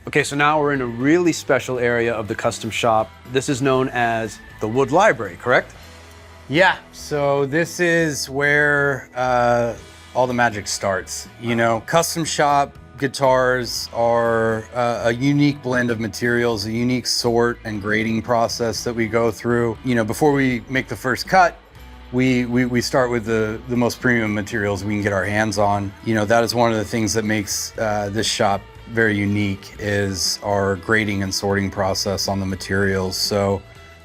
Okay, so now we're in a really special area of the custom shop. This is known as the wood library, correct? Yeah, so this is where all the magic starts. You know, custom shop guitars are a unique blend of materials, a unique sort and grading process that we go through. You know, before we make the first cut, we start with the most premium materials we can get our hands on. You know, that is one of the things that makes this shop very unique, is our grading and sorting process on the materials. So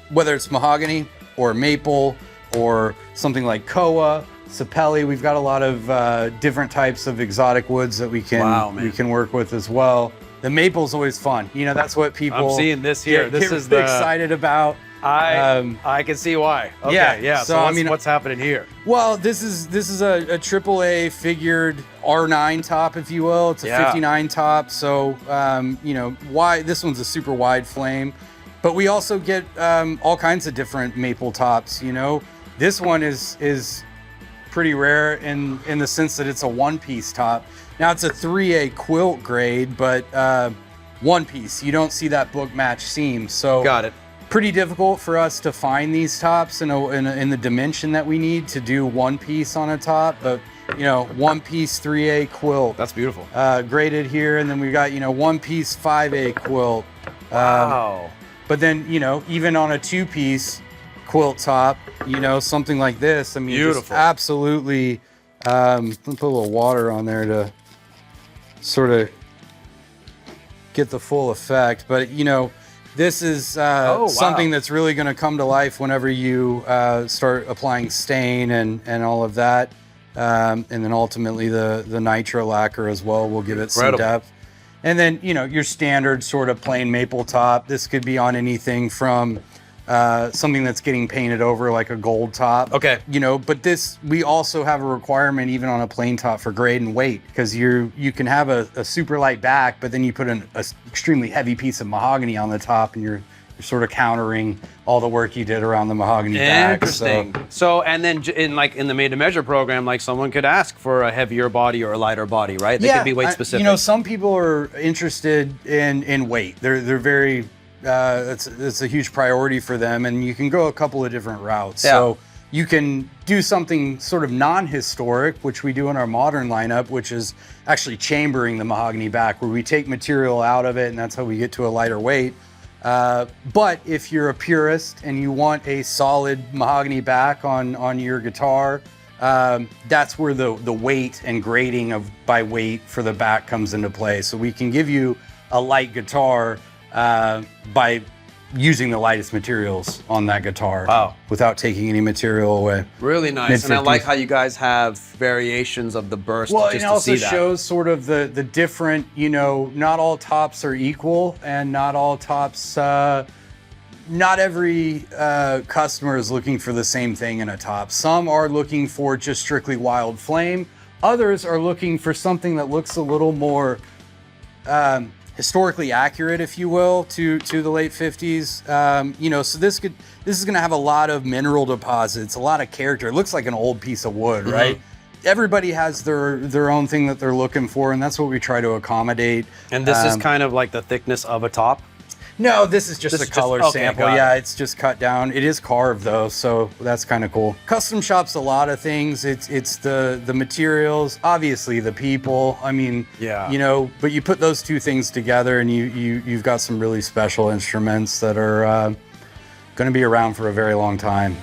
whether it's mahogany or maple or something like koa, sapele, we've got a lot of different types of exotic woods that we can work with as well. The maple's always fun. You know, that's what people I'm seeing this here. This is excited about. I can see why. Okay, yeah. So I mean, what's happening here? Well, this is a AAA figured R9 top, if you will. It's a 59 top. So you know, this one's a super wide flame, but we also get all kinds of different maple tops. You know, this one is pretty rare in the sense that it's a one-piece top. Now it's a 3A quilt grade, but one piece. You don't see that book match seam. So got it. Pretty difficult for us to find these tops in the dimension that we need to do one piece on a top. But you know, one piece 3A quilt. That's beautiful. Graded here, and then we got, you know, one piece 5A quilt. Wow. But then, you know, even on a two-piece quilt top, you know, something like this. I mean, beautiful. Just absolutely. Let me put a little water on there to sort of get the full effect. But you know, this is something that's really going to come to life whenever you start applying stain and all of that. And then ultimately the nitro lacquer as well will give it some depth. And then, you know, your standard sort of plain maple top. This could be on anything from something that's getting painted over, like a gold top. Okay. You know, but we also have a requirement even on a plain top for grade and weight, because you can have a super light back, but then you put an extremely heavy piece of mahogany on the top, and you're sort of countering all the work you did around the mahogany back. Interesting. So, and then in the made to measure program, like someone could ask for a heavier body or a lighter body, right? They could be weight specific. You know, some people are interested in weight. They're very it's a huge priority for them, and you can go a couple of different routes. Yeah. So you can do something sort of non-historic, which we do in our modern lineup, which is actually chambering the mahogany back, where we take material out of it, and that's how we get to a lighter weight. But if you're a purist and you want a solid mahogany back on your guitar, that's where the weight and grading by weight for the back comes into play. So we can give you a light guitar by using the lightest materials on that guitar, without taking any material away. Really nice. And I like how you guys have variations of the burst. Well, it also shows sort of the different, you know, not all tops are equal, and not all tops, not every customer is looking for the same thing in a top. Some are looking for just strictly wild flame. Others are looking for something that looks a little more historically accurate, if you will, to the late 50s. You know, so this is going to have a lot of mineral deposits, a lot of character. It looks like an old piece of wood, right? Everybody has their own thing that they're looking for, and that's what we try to accommodate. And this is kind of like the thickness of a top? No, this is just a color sample. Yeah, it's just cut down. It is carved though, so that's kind of cool. Custom shop's a lot of things. It's the materials, obviously the people. I mean, you know, but you put those two things together, and you've got some really special instruments that are going to be around for a very long time.